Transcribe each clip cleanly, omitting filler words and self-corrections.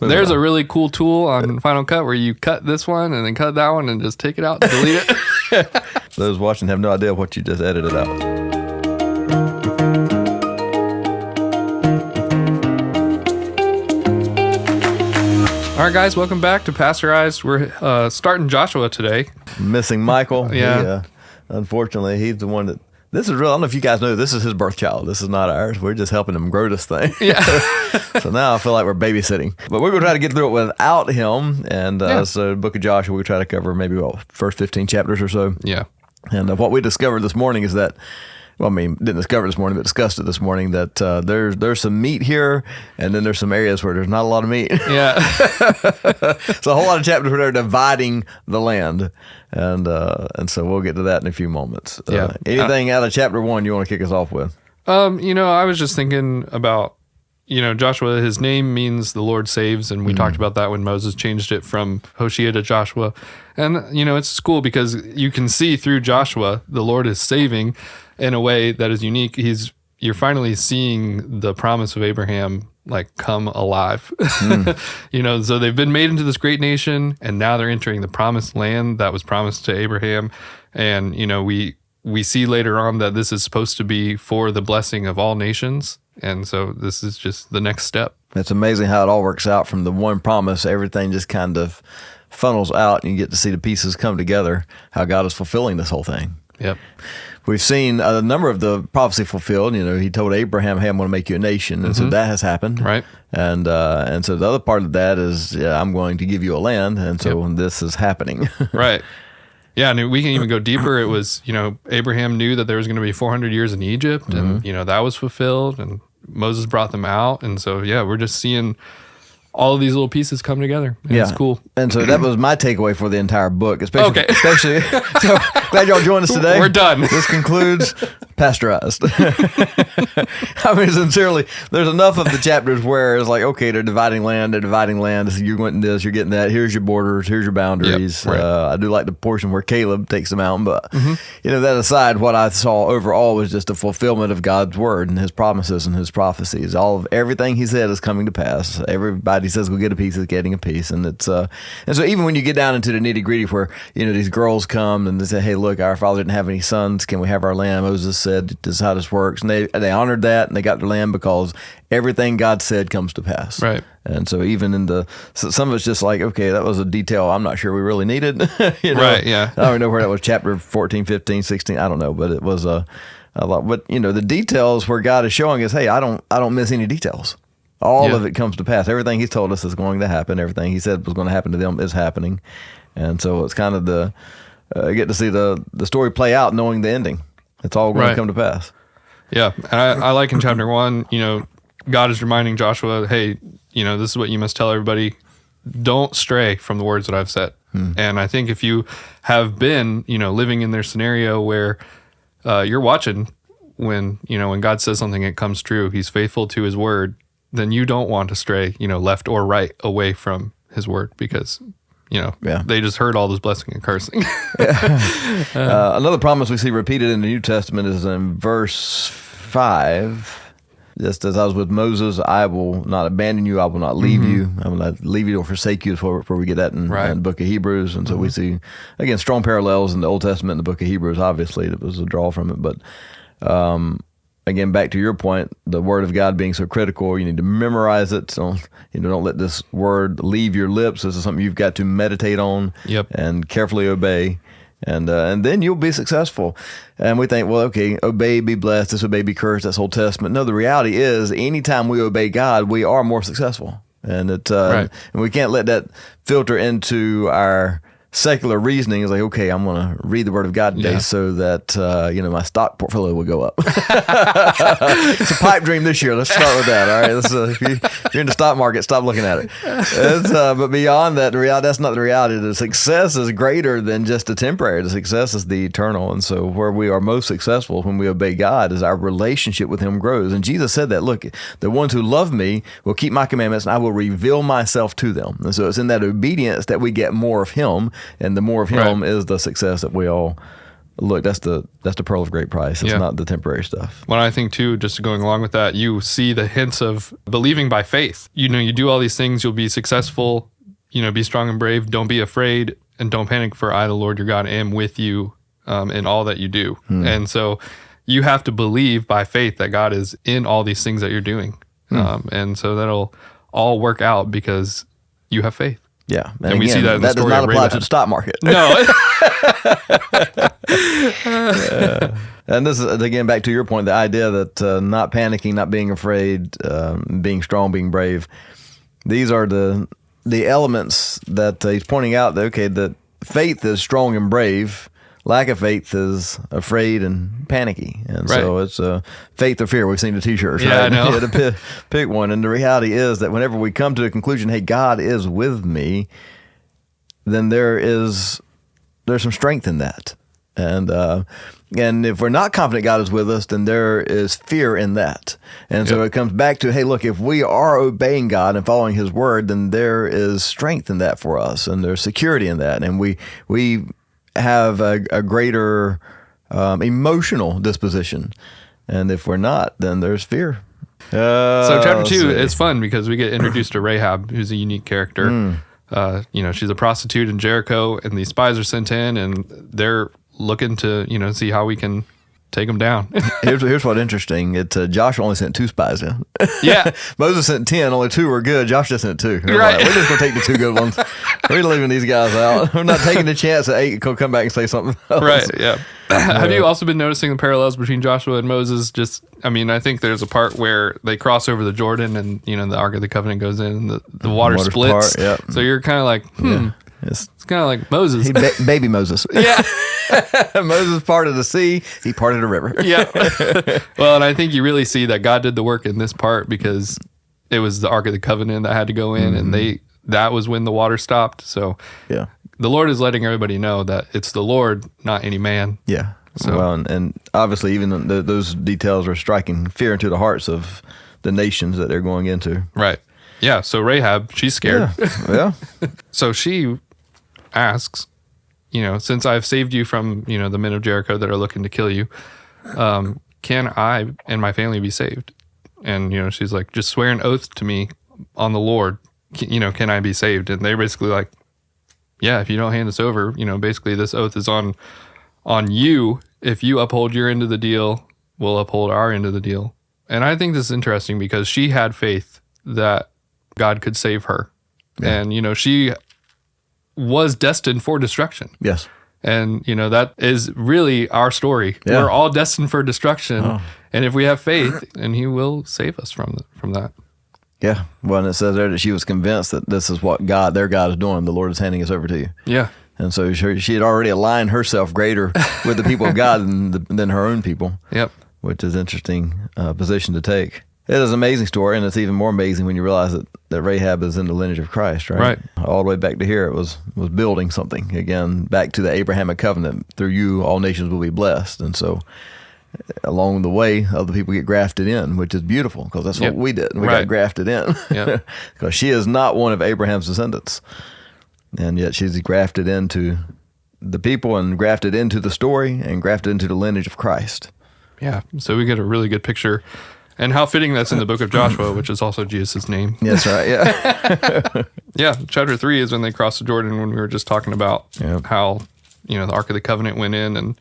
There's a really cool tool on Final Cut where you cut this one and then cut that one and just take it out and delete it. Those watching have no idea what you just edited out. All right, guys, welcome back to Pasteurized. We're starting Joshua today. Missing Michael. Yeah. Unfortunately, he's the one that... This is real. I don't know if you guys know, this is his birth child. This is not ours. We're just helping him grow this thing. Yeah. So now I feel like we're babysitting. But we're going to try to get through it without him. And so the book of Joshua, we try to cover maybe, first 15 chapters or so. Yeah. And what we discovered this morning is that, didn't discover this morning, but discussed it this morning, that there's some meat here, and then there's some areas where there's not a lot of meat. Yeah. So a whole lot of chapters where they're dividing the land. And so we'll get to that in a few moments. Yeah. Anything out of chapter 1 you want to kick us off with? I was just thinking about, Joshua, his name means the Lord saves. And we talked about that when Moses changed it from Hoshea to Joshua. And, it's cool because you can see through Joshua, the Lord is saving in a way that is unique. You're finally seeing the promise of Abraham come alive. So they've been made into this great nation, and now they're entering the promised land that was promised to Abraham. And, we see later on that this is supposed to be for the blessing of all nations. And so this is just the next step. It's amazing how it all works out from the one promise. Everything just kind of funnels out, and you get to see the pieces come together, how God is fulfilling this whole thing. Yep. We've seen a number of the prophecy fulfilled. He told Abraham, hey, I'm going to make you a nation. And so that has happened. Right. And so the other part of that is, I'm going to give you a land. And so this is happening. Right. Yeah, and we can even go deeper. It was, Abraham knew that there was going to be 400 years in Egypt, and, that was fulfilled, and Moses brought them out. And so, we're just seeing all of these little pieces come together. It's cool. And so that was my takeaway for the entire book, especially so glad y'all joined us today. We're done. This concludes Pasteurized. Sincerely, there's enough of the chapters where it's like, okay, they're dividing land. You're getting this, you're getting that. Here's your borders, here's your boundaries. Yep, right. I do like the portion where Caleb takes them out, but that aside, what I saw overall was just a fulfillment of God's word and his promises and his prophecies. Everything he said is coming to pass. Everybody says go get a piece is getting a piece, and it's and so even when you get down into the nitty gritty where these girls come and they say, hey, look, our father didn't have any sons, can we have our land? Moses said, this is how this works, and they honored that, and they got their land because everything God said comes to pass. Right. And so even some of it's just like, okay, that was a detail I'm not sure we really needed. Right. Yeah. I don't even know where that was, chapter 14, 15, 16, I don't know, but it was a lot. But the details where God is showing us, hey, I don't miss any details. All of it comes to pass. Everything he's told us is going to happen. Everything he said was going to happen to them is happening. And so it's kind of get to see the story play out knowing the ending. It's all going to come to pass. Yeah. And I like in chapter 1, God is reminding Joshua, hey, this is what you must tell everybody. Don't stray from the words that I've said. And I think if you have been, living in their scenario where you're watching when God says something, it comes true. He's faithful to his word. Then you don't want to stray, left or right away from his word because, they just heard all this blessing and cursing. Another promise we see repeated in the New Testament is in verse 5. Just as I was with Moses, I will not abandon you. I will not leave you. I will not leave you or forsake you is where we get that in the book of Hebrews. And so we see, again, strong parallels in the Old Testament and the book of Hebrews, obviously. That was a draw from it. But again, back to your point, the word of God being so critical, you need to memorize it. So, don't let this word leave your lips. This is something you've got to meditate on and carefully obey. And then you'll be successful. And we think, well, okay, obey, be blessed, disobey, be cursed. That's Old Testament. No, the reality is anytime we obey God, we are more successful. And and we can't let that filter into our secular reasoning. Is like, okay, I'm going to read the Word of God today so that my stock portfolio will go up. It's a pipe dream this year. Let's start with that. All right, if you're in the stock market, stop looking at it. But beyond that, that's not the reality. The success is greater than just the temporary. The success is the eternal. And so where we are most successful when we obey God is our relationship with Him grows. And Jesus said that, look, the ones who love me will keep my commandments, and I will reveal myself to them. And so it's in that obedience that we get more of Him. And the more of Him is the success that we all look, that's the pearl of great price. It's Yeah. not the temporary stuff. Well, I think too, just going along with that, you see the hints of believing by faith. You do all these things, you'll be successful, be strong and brave, don't be afraid, and don't panic, for I, the Lord your God, am with you in all that you do. And so you have to believe by faith that God is in all these things that you're doing. And so that'll all work out because you have faith. Yeah. And again, we see that in the that does story not of apply Rahab. to the stock market. No. And this is, again, back to your point, the idea that not panicking, not being afraid, being strong, being brave, these are the elements that he's pointing out that, okay, that faith is strong and brave. Lack of faith is afraid and panicky. And so it's faith or fear. We've seen the t-shirts, Yeah, right? I know. You had to pick one. And the reality is that whenever we come to the conclusion, hey, God is with me, then there's some strength in that. And if we're not confident God is with us, then there is fear in that. And so it comes back to, hey, look, if we are obeying God and following his word, then there is strength in that for us, and there's security in that. And we have a greater emotional disposition. And if we're not, then there's fear. So chapter 2 is fun because we get introduced to Rahab, who's a unique character. She's a prostitute in Jericho, and these spies are sent in, and they're looking to, see how we can take them down. Here's what's interesting. Joshua only sent 2 spies in. Yeah. Moses sent 10. Only 2 were good. Josh just sent 2. We're Right. we're just going to take the 2 good ones. We're leaving these guys out. We're not taking the chance that 8 could come back and say something else. Right, yeah. Have you also been noticing the parallels between Joshua and Moses? I think there's a part where they cross over the Jordan and, the Ark of the Covenant goes in and the water Water's splits. part, yep. So you're kind of like, It's it's kind of like Moses. baby Moses. Yeah. Moses parted the sea. He parted a river. Yeah. Well, and I think you really see that God did the work in this part because it was the Ark of the Covenant that had to go in, and that was when the water stopped. So Yeah. the Lord is letting everybody know that it's the Lord, not any man. Yeah. So- Well, and obviously even those details are striking fear into the hearts of the nations that they're going into. Right. Yeah. So Rahab, she's scared. Yeah. So she asks, since I've saved you from, the men of Jericho that are looking to kill you, can I and my family be saved? And, she's like, just swear an oath to me on the Lord, can I be saved? And they're basically like, yeah, if you don't hand us over, basically this oath is on you. If you uphold your end of the deal, we'll uphold our end of the deal. And I think this is interesting because she had faith that God could save her. Yeah. And, she was destined for destruction. Yes. And, that is really our story. Yeah. We're all destined for destruction. Oh. And if we have faith, and he will save us from that. Yeah. Well, and it says there that she was convinced that this is what their God is doing. The Lord is handing us over to you. Yeah. And so she had already aligned herself greater with the people of God than her own people. Yep. Which is an interesting position to take. It is an amazing story, and it's even more amazing when you realize that Rahab is in the lineage of Christ, right? Right. All the way back to here, it was building something. Again, back to the Abrahamic covenant. Through you, all nations will be blessed. And so along the way, other people get grafted in, which is beautiful because that's what we did. We got grafted in. Because she is not one of Abraham's descendants. And yet she's grafted into the people and grafted into the story and grafted into the lineage of Christ. Yeah. So we get a really good picture. And how fitting that's in the book of Joshua, which is also Jesus' name. That's right, yeah. Yeah, chapter 3 is when they crossed the Jordan, when we were just talking about how, the Ark of the Covenant went in and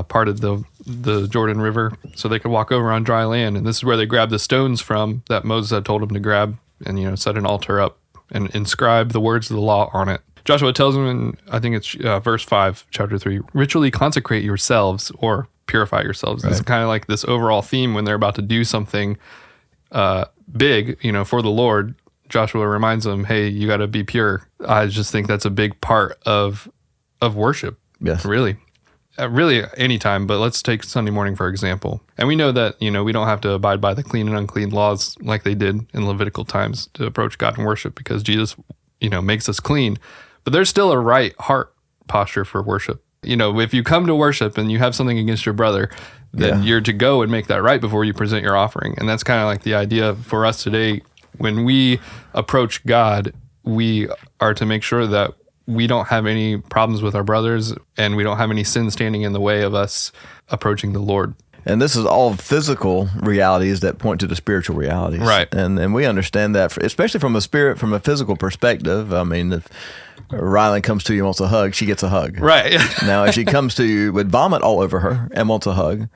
parted the Jordan River so they could walk over on dry land. And this is where they grabbed the stones from that Moses had told them to grab and, set an altar up and inscribe the words of the law on it. Joshua tells them in, I think it's verse 5, chapter 3, ritually consecrate yourselves or purify yourselves. Right. It's kind of like this overall theme when they're about to do something big, for the Lord. Joshua reminds them, hey, you got to be pure. I just think that's a big part of worship. Yes. Really anytime, but let's take Sunday morning, for example. And we know that, we don't have to abide by the clean and unclean laws like they did in Levitical times to approach God in worship because Jesus, makes us clean. But there's still a right heart posture for worship. If you come to worship and you have something against your brother, then you're to go and make that right before you present your offering. And that's kind of like the idea for us today. When we approach God, we are to make sure that we don't have any problems with our brothers, and we don't have any sin standing in the way of us approaching the Lord. And this is all physical realities that point to the spiritual realities. Right. And we understand that, especially from a physical perspective. I mean, if Rylan comes to you and wants a hug, she gets a hug. Right. Now, if she comes to you with vomit all over her and wants a hug,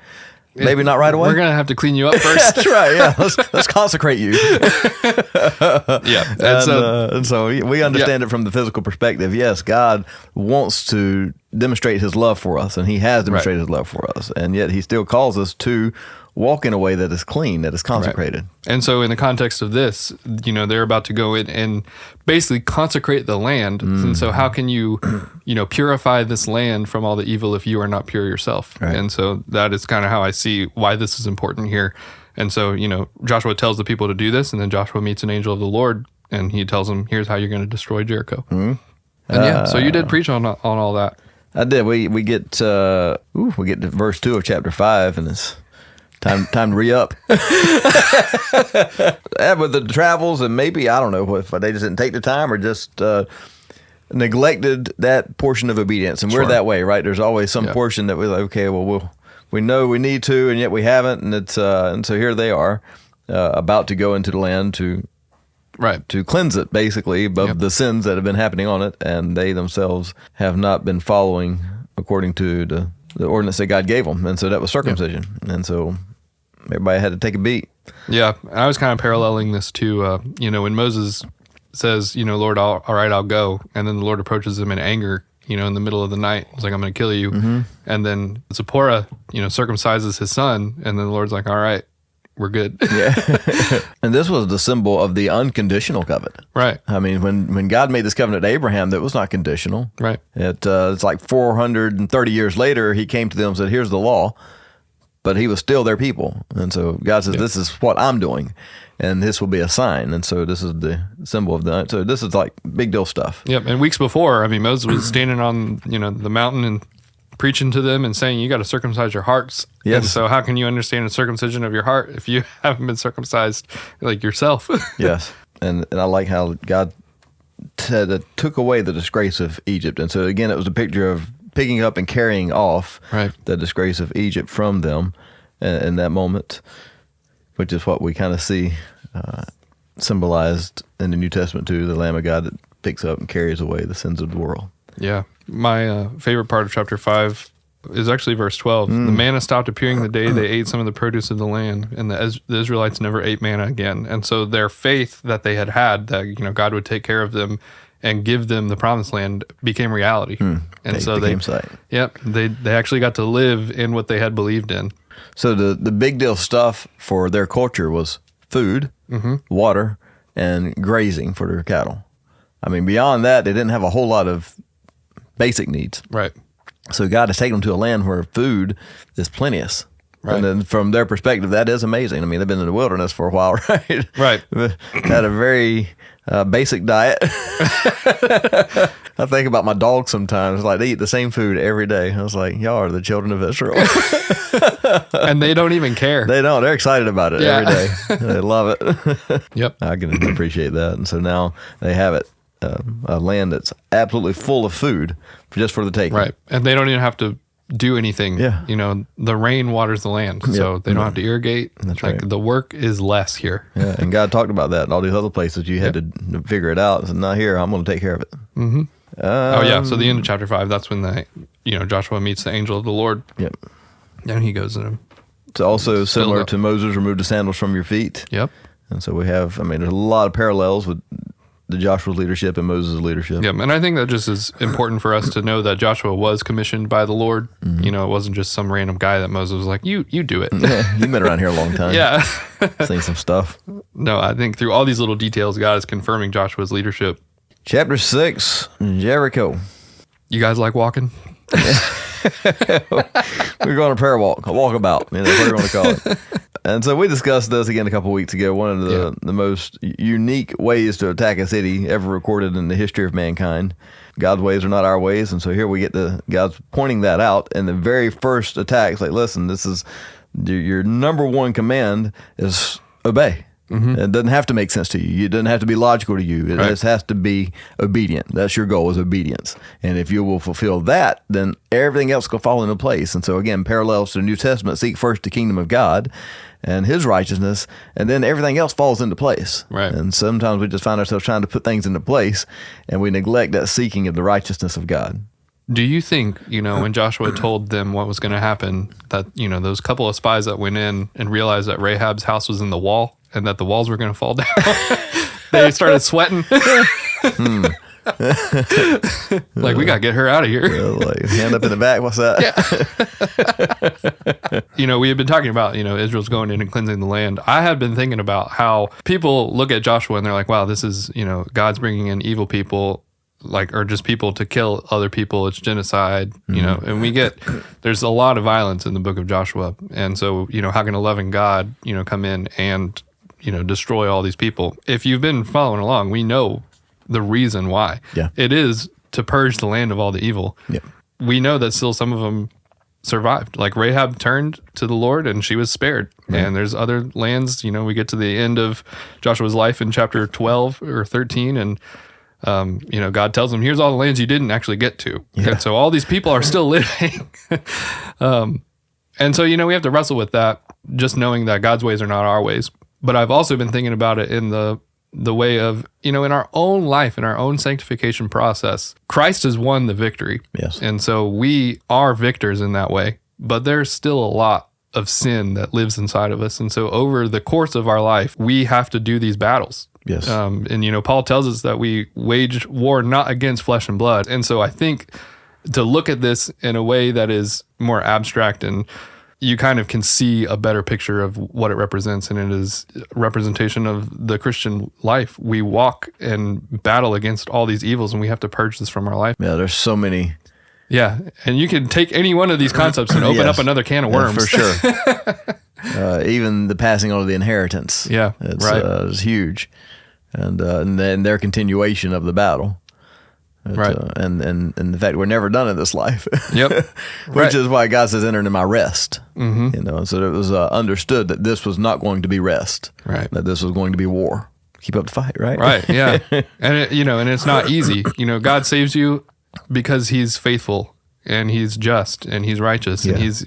maybe not right away. We're going to have to clean you up first. That's right, yeah. Let's consecrate you. Yeah. And so we understand it from the physical perspective. Yes, God wants to demonstrate his love for us, and he has demonstrated his love for us. And yet he still calls us to walk in a way that is clean, that is consecrated. Right. And so in the context of this, they're about to go in and basically consecrate the land. And so how can you, purify this land from all the evil if you are not pure yourself? Right. And so that is kind of how I see why this is important here. And so, Joshua tells the people to do this, and then Joshua meets an angel of the Lord, and he tells them, here's how you're going to destroy Jericho. And so you did preach on all that. I did. We get to verse 2 of chapter 5, and it's time to re-up. With the travels, and maybe, I don't know, if they just didn't take the time or just neglected that portion of obedience. And we're that way, right? There's always some portion that we're like, okay, well, we know we need to, and yet we haven't. And it's and so here they are, about to go into the land to cleanse it, basically, of the sins that have been happening on it, and they themselves have not been following according to the ordinance that God gave them. And so that was circumcision. And so everybody had to take a beat. Yeah, I was kind of paralleling this to, when Moses says, Lord, all right, I'll go. And then the Lord approaches him in anger, in the middle of the night. It's like, I'm going to kill you. Mm-hmm. And then Zipporah, circumcises his son. And then the Lord's like, all right, we're good. Yeah. And this was the symbol of the unconditional covenant. Right. I mean, when God made this covenant to Abraham, that was not conditional. Right. It's like 430 years later, he came to them and said, here's the law. But he was still their people. And so God says, this is what I'm doing. And this will be a sign. And so this is the symbol of so this is like big deal stuff. Yep. And weeks before, Moses was standing on, the mountain and preaching to them and saying, you got to circumcise your hearts. Yes. And so how can you understand the circumcision of your heart if you haven't been circumcised like yourself? Yes. And I like how God took away the disgrace of Egypt. And so again, it was a picture of picking up and carrying off the disgrace of Egypt from them in that moment, which is what we kind of see symbolized in the New Testament too, the Lamb of God that picks up and carries away the sins of the world. Yeah. My favorite part of chapter 5 is actually verse 12. The manna stopped appearing the day they ate some of the produce of the land, and the Israelites never ate manna again. And so their faith that they had that, God would take care of them and give them the promised land became reality. And so they actually got to live in what they had believed in. So the big deal stuff for their culture was food, water, and grazing for their cattle. I mean, beyond that, they didn't have a whole lot of basic needs. Right. So God has taken them to a land where food is plenteous. Right. And then from their perspective, that is amazing. I mean, they've been in the wilderness for a while, right? Right. Had a very basic diet. I think about my dog sometimes. Like, they eat the same food every day. I was like, y'all are the children of Israel. And they don't even care. They don't. They're excited about it every day. They love it. Yep. I can appreciate that. And so now they have it. A land that's absolutely full of food just for the taking. Right. And they don't even have to do anything. Yeah. The rain waters the land, so they don't have to irrigate. That's right. The work is less here. Yeah. And God talked about that in all these other places. You had to figure it out. And said, not here. I'm going to take care of it. Mm-hmm. So the end of chapter 5, that's when Joshua meets the angel of the Lord. Yep. And he goes in. It's also similar to Moses, remove the sandals from your feet. Yep. And so we have, there's a lot of parallels with the Joshua's leadership and Moses' leadership. Yeah, and I think that just is important for us to know that Joshua was commissioned by the Lord. It wasn't just some random guy that Moses was like, you do it. Yeah, you've been around here a long time. Yeah. Seen some stuff. No, I think through all these little details, God is confirming Joshua's leadership. Chapter 6, Jericho. You guys like walking? We're going a prayer walk, a walkabout, whatever you want to call it. And so we discussed this again a couple of weeks ago. One of the most unique ways to attack a city ever recorded in the history of mankind. God's ways are not our ways. And so here we get God's pointing that out. And the very first attack is like, listen, this is your number one command is obey. It doesn't have to make sense to you. It doesn't have to be logical to you. It just has to be obedient. That's your goal, is obedience. And if you will fulfill that, then everything else will fall into place. And so again, parallels to the New Testament, seek first the kingdom of God and his righteousness, and then everything else falls into place. Right. And sometimes we just find ourselves trying to put things into place, and we neglect that seeking of the righteousness of God. Do you think, when Joshua told them what was going to happen, that, those couple of spies that went in and realized that Rahab's house was in the wall and that the walls were going to fall down, they started sweating? Like, we got to get her out of here. Like, hand up in the back, what's that? Yeah. We had been talking about, Israel's going in and cleansing the land. I had been thinking about how people look at Joshua and they're like, wow, this is, God's bringing in evil people, or just people to kill other people. It's genocide, and there's a lot of violence in the book of Joshua. And so, how can a loving God, come in and, destroy all these people? If you've been following along, we know the reason why. Yeah. It is to purge the land of all the evil. Yeah. We know that still some of them survived. Like Rahab turned to the Lord and she was spared. Right. And there's other lands, we get to the end of Joshua's life in chapter 12 or 13, and God tells them, here's all the lands you didn't actually get to. Yeah. And so all these people are still living. And so, we have to wrestle with that, just knowing that God's ways are not our ways. But I've also been thinking about it in the way of, in our own life, in our own sanctification process, Christ has won the victory. Yes. And so we are victors in that way, but there's still a lot of sin that lives inside of us. And so over the course of our life, we have to do these battles. Yes. And Paul tells us that we wage war not against flesh and blood. And so I think to look at this in a way that is more abstract, and you kind of can see a better picture of what it represents, and it is a representation of the Christian life. We walk and battle against all these evils, and we have to purge this from our life. Yeah, there's so many. Yeah, and you can take any one of these concepts and open up another can of worms. For sure. Even the passing on of the inheritance. Yeah, it's huge. And then their continuation of the battle. Right. And the fact we're never done in this life. Yep. Which is why God says, enter into my rest. Mm-hmm. And so it was understood that this was not going to be rest. Right. That this was going to be war. Keep up the fight, right? Right, yeah. And and it's not easy. God saves you because he's faithful and he's just and he's righteous, and he's,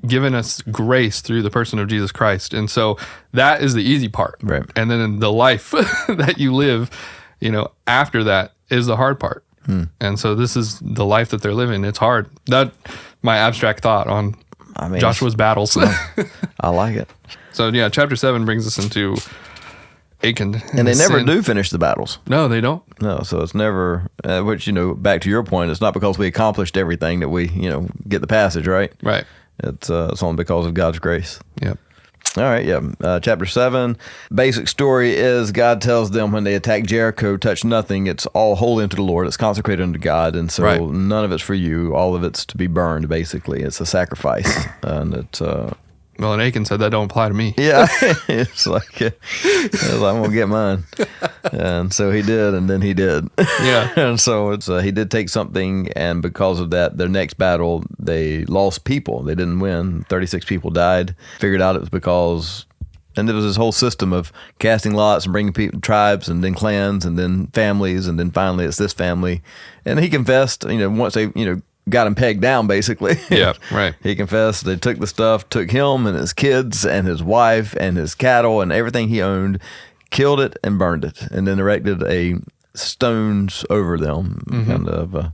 given us grace through the person of Jesus Christ. And so that is the easy part. Right. And then the life that you live, after that is the hard part. And so this is the life that they're living. It's hard. That my abstract thought on Joshua's battles. I like it. So yeah, chapter 7 brings us into Achan. And they never do finish the battles. No, they don't. No, so it's never, which, back to your point, it's not because we accomplished everything that we, get the passage, right? Right. It's only because of God's grace. Yep. All right, yeah. Chapter 7, basic story is God tells them when they attack Jericho, touch nothing. It's all holy unto the Lord. It's consecrated unto God, and so none of it's for you. All of it's to be burned, basically. It's a sacrifice. And it's... Well, and Achan said that don't apply to me. Yeah, it's like, I'm going to get mine. And so he did, and then he did. Yeah. And so he did take something, and because of that, their next battle, they lost people. They didn't win. 36 people died. Figured out it was because, and there was this whole system of casting lots and bringing people, tribes, and then clans, and then families, and then finally it's this family. And he confessed, once they, got him pegged down, basically. Yeah, right. He confessed they took the stuff, took him and his kids and his wife and his cattle and everything he owned, killed it and burned it, and then erected a stones over them. Kind of.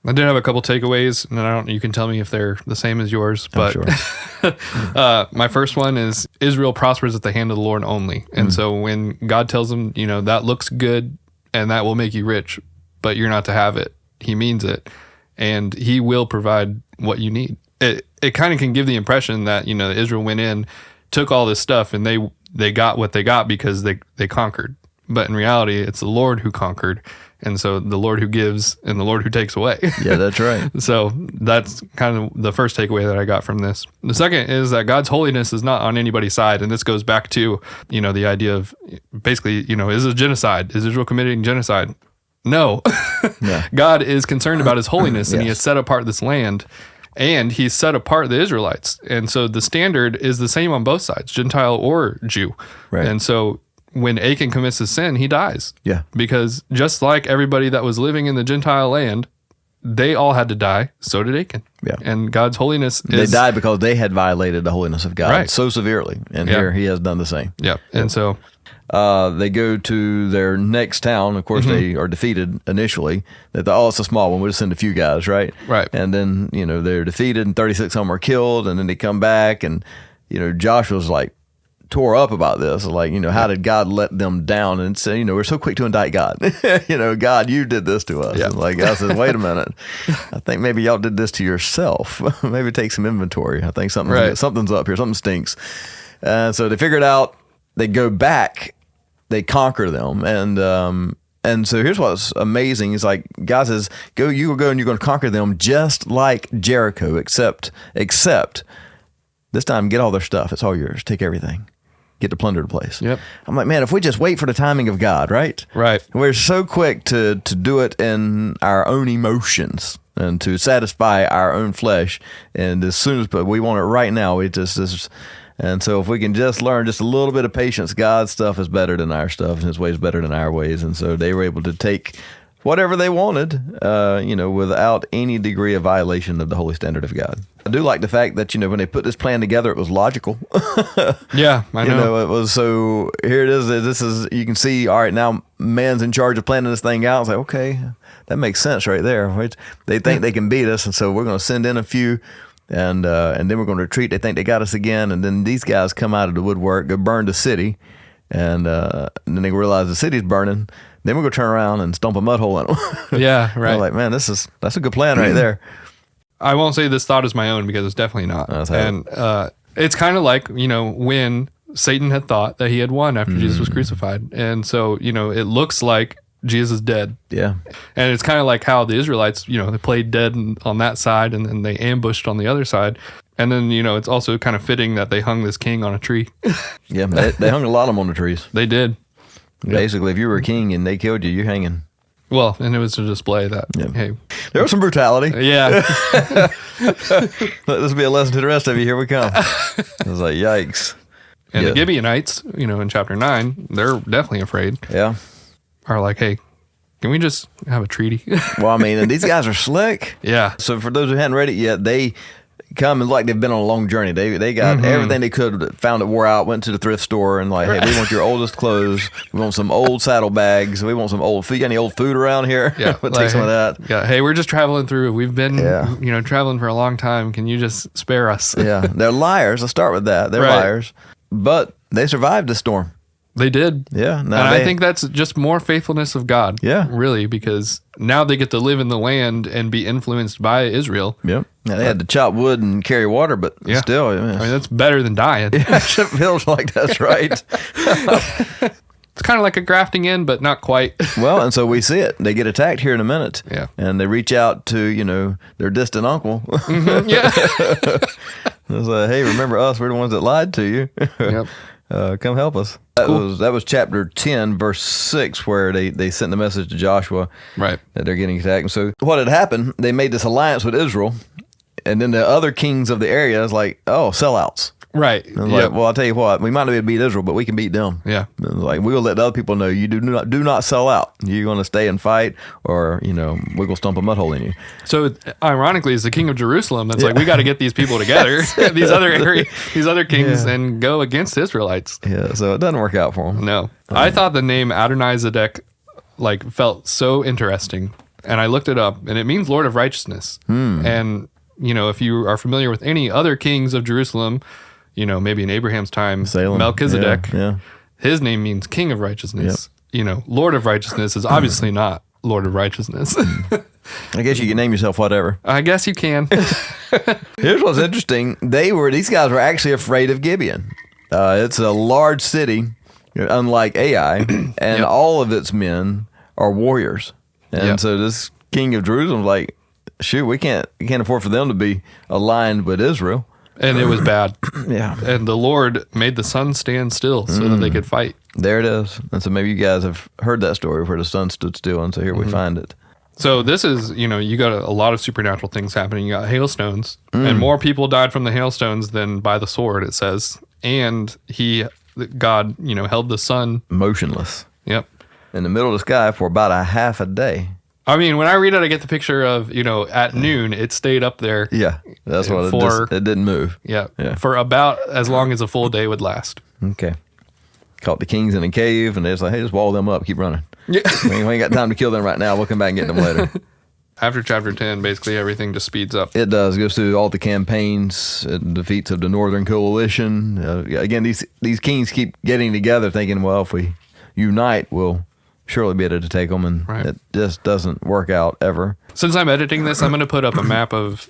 I did have a couple takeaways, and you can tell me if they're the same as yours. But sure. My first one is Israel prospers at the hand of the Lord only. And so when God tells them, that looks good and that will make you rich, but you're not to have it, he means it, and he will provide what you need. It kind of can give the impression that, Israel went in, took all this stuff, and they got what they got because they conquered. But in reality, it's the Lord who conquered. And so the Lord who gives and the Lord who takes away. Yeah, that's right. So that's kind of the first takeaway that I got from this. The second is that God's holiness is not on anybody's side. And this goes back to, the idea of basically, is it genocide? Is Israel committing genocide? No. Yeah. God is concerned about his holiness, and he has set apart this land. And he set apart the Israelites. And so the standard is the same on both sides, Gentile or Jew. Right. And so when Achan commits a sin, he dies. Yeah. Because just like everybody that was living in the Gentile land, they all had to die. So did Achan. Yeah. And God's holiness They is... died because they had violated the holiness of God Right. so severely. And Yeah. here he has done the same. Yeah. And so... They go to their next town. Of course, they are defeated initially. They thought, oh, it's a small one. We'll just send a few guys, right? Right. And then, they're defeated and 36 of them are killed. And then they come back and, Joshua's like tore up about this. Like, how did God let them down? And say, we're so quick to indict God. God, you did this to us. Yeah. And like, God says, wait a minute. I think maybe y'all did this to yourself. Maybe take some inventory. I think something's up here. Something stinks. So they figure it out. They go back. They conquer them, and so here's what's amazing: is like God says, "Go, you will go, and you're going to conquer them, just like Jericho, except this time, get all their stuff. It's all yours. Take everything. Get to plunder the place." Yep. I'm like, man, if we just wait for the timing of God, right? Right. We're so quick to do it in our own emotions and to satisfy our own flesh, and as soon as we want it right now, we just. And so if we can just learn just a little bit of patience, God's stuff is better than our stuff, and his ways better than our ways. And so they were able to take whatever they wanted, without any degree of violation of the holy standard of God. I do like the fact that, when they put this plan together, it was logical. Yeah, I know. It was so, here it is. This is, you can see, all right, now man's in charge of planning this thing out. It's like, okay, that makes sense right there. Right? They think they can beat us, and so we're going to send in a few. And then we're going to retreat. They think they got us again. And then these guys come out of the woodwork, go burn the city. And then they realize the city's burning. Then we're going to turn around and stomp a mud hole in them. Yeah, right. I'm like, man, that's a good plan right there. I won't say this thought is my own because it's definitely not. And it's kind of like, when Satan had thought that he had won after Jesus was crucified. And so, it looks like Jesus is dead. Yeah. And it's kind of like how the Israelites, they played dead on that side and then they ambushed on the other side. And then, it's also kind of fitting that they hung this king on a tree. Yeah, they hung a lot of them on the trees. They did. Basically, if you were a king and they killed you, you're hanging. Well, and it was to display that, hey. There was some brutality. Yeah. Let this be a lesson to the rest of you. Here we come. I was like, yikes. And the Gibeonites, in chapter 9, they're definitely afraid. Yeah. Are like, hey, can we just have a treaty? Well, I mean, and these guys are slick. Yeah. So for those who hadn't read it yet, they come and like they've been on a long journey. They got everything they could, found it wore out, went to the thrift store and like, hey, we want your oldest clothes. We want some old saddlebags. We want some old food. You got any old food around here? Yeah. We'll take some of that. Yeah. Hey, we're just traveling through. We've been, traveling for a long time. Can you just spare us? Yeah. They're liars. Let's start with that. They're liars. But they survived the storm. They did. Yeah. And I think that's just more faithfulness of God. Yeah. Really, because now they get to live in the land and be influenced by Israel. Yep. Yeah, they had to chop wood and carry water, but still. I mean, that's better than dying. Yeah, it feels like that's right. It's kind of like a grafting in, but not quite. Well, and so we see it. They get attacked here in a minute. Yeah. And they reach out to, their distant uncle. Yeah. It's like, hey, remember us? We're the ones that lied to you. Yep. Come help us. That was chapter 10, verse 6, where they sent the message to Joshua Right. that they're getting attacked. And so what had happened, they made this alliance with Israel, and then the other kings of the area is like, oh, sellouts. Right. And I was like, well, I'll tell you what, we might not be able to beat Israel, but we can beat them. Yeah. And like, we will let the other people know you do not sell out. You're going to stay and fight, or, we're going to stomp a mud hole in you. So ironically, it's the king of Jerusalem that's like, we got to get these people together, these other kings, and go against the Israelites. Yeah, so it doesn't work out for them. No. I thought the name Adonai-Zedek felt so interesting, and I looked it up, and it means Lord of Righteousness. And, if you are familiar with any other kings of Jerusalem, maybe in Abraham's time, Salem. Melchizedek, Yeah. his name means King of Righteousness. Lord of Righteousness is obviously not Lord of Righteousness. I guess you can name yourself whatever. I guess you can. Here's what's interesting. These guys were actually afraid of Gibeon. It's a large city, unlike Ai, and all of its men are warriors. And so this king of Jerusalem's like, shoot, we can't afford for them to be aligned with Israel. And it was bad. Yeah. And the Lord made the sun stand still so that they could fight. There it is. And so maybe you guys have heard that story where the sun stood still, and so here we find it. So this is, you got a lot of supernatural things happening. You got hailstones, and more people died from the hailstones than by the sword, it says. And God, held the sun motionless. Yep. In the middle of the sky for about a half a day. I mean, when I read it, I get the picture of, at noon, it stayed up there. Yeah, that's what it didn't move. Yeah, for about as long as a full day would last. Okay. Caught the kings in a cave, and they're just like, hey, just wall them up, keep running. Yeah. we ain't got time to kill them right now. We'll come back and get them later. After chapter 10, basically everything just speeds up. It does. It goes through all the campaigns, defeats of the Northern Coalition. Again, these kings keep getting together thinking, well, if we unite, we'll surely be able to take them, and it just doesn't work out ever. Since I'm editing this, I'm going to put up a map of,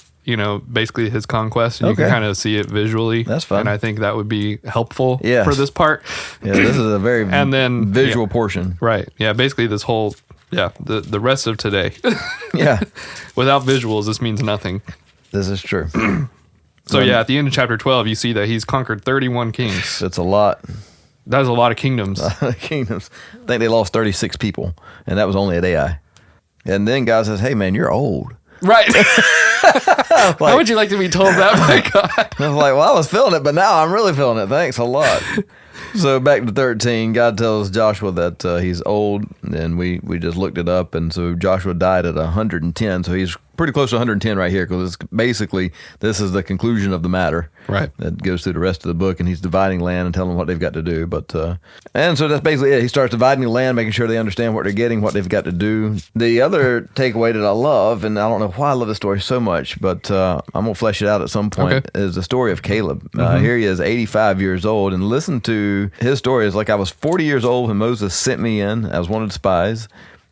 basically his conquest, and you can kind of see it visually. That's fun. And I think that would be helpful for this part. Yeah, this is a very visual portion. Right. Yeah, basically this whole, the rest of today. Yeah. Without visuals, this means nothing. This is true. So at the end of chapter 12, you see that he's conquered 31 kings. That's a lot. That is a lot of kingdoms. Kingdoms. I think they lost 36 people, and that was only at Ai. And then God says, hey, man, you're old. Right. How would you like to be told that by God? I was like, well, I was feeling it, but now I'm really feeling it. Thanks a lot. So back to 13, God tells Joshua that he's old, and we just looked it up, and so Joshua died at 110, so he's pretty close to 110 right here, because basically this is the conclusion of the matter. Right. That goes through the rest of the book, and he's dividing land and telling them what they've got to do. But and so that's basically it. He starts dividing the land, making sure they understand what they're getting, what they've got to do. The other takeaway that I love, and I don't know why I love this story so much, but I'm going to flesh it out at some point, is the story of Caleb. Here he is, 85 years old, and listen to his story. It's like, I was 40 years old when Moses sent me in. I was one of the spies.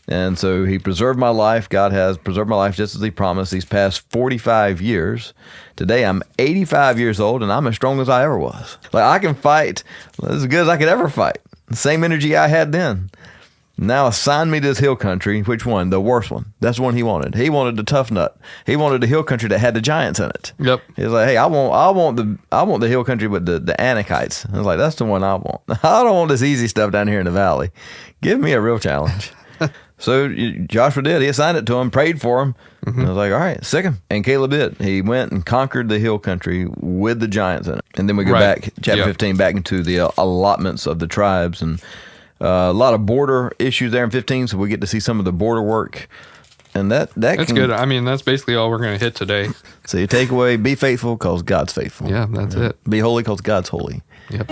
And so he preserved my life. God has preserved my life just as he promised these past 45 years. Today I'm 85 years old, and I'm as strong as I ever was. Like, I can fight as good as I could ever fight. The same energy I had then. Now assign me to this hill country. Which one? The worst one. That's the one he wanted. He wanted the tough nut. He wanted the hill country that had the giants in it. Yep. He was like, hey, I want the hill country with the Anakites. I was like, that's the one I want. I don't want this easy stuff down here in the valley. Give me a real challenge. So Joshua did. He assigned it to him, prayed for him. And I was like, all right, sick him. And Caleb did. He went and conquered the hill country with the giants in it. And then we go back, chapter 15, back into the allotments of the tribes. And a lot of border issues there in 15, so we get to see some of the border work. And that's good. I mean, that's basically all we're going to hit today. So you take away, be faithful because God's faithful. Yeah, that's it. Be holy because God's holy. Yep.